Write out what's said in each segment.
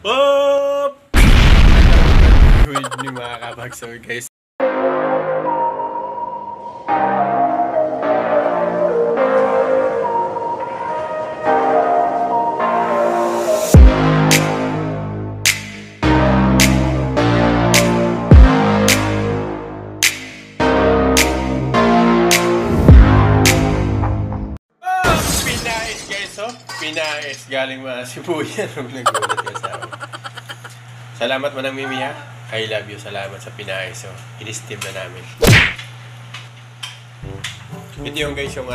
Oh! Good ni mga kabagso guys. Pinais galing mga Sibuyan. Nagulat ka sa akin. Salamat manang Mimi ha. I love you. Salamat sa Pinais. So, in-steam na namin. Ito yung guys yung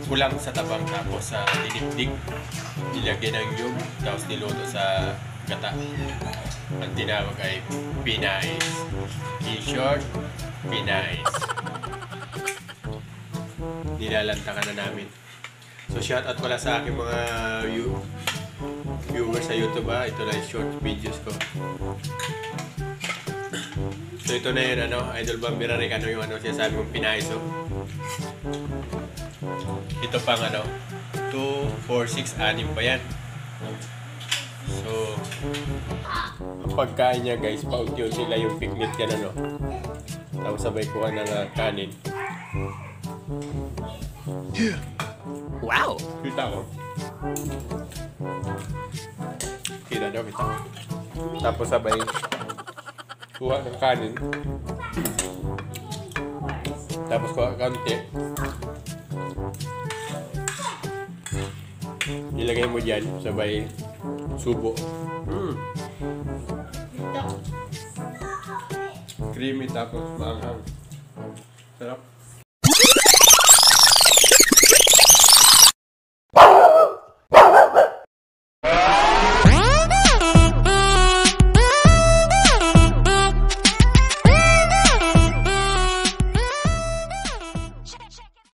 ulang sa tabang tapos sa dinigdig. Nilagyan ng yug tapos niluto sa gata. Ang tinawag ay Pinais. In short, Pinais. Nilalantakan na namin. So shoutout pala sa aking mga viewers sa YouTube ha. Ito na yung short videos ko. So ito na yun Idol Bambira Rick, yung sinasabi kong Pinais Ito pang 2, 4, 6, 6 pa yan. So ang pagkain niya guys, paunti-unti lang yung pigment yan tapos sabay kuha ng kanin. Wow! Kita ko. Kita daw, kita ko. Tapos sabay kuha ng kanin. Tapos kuha kaunti. Ilagay mo dyan, sabay subo. Creamy tapos maanghang. Sarap.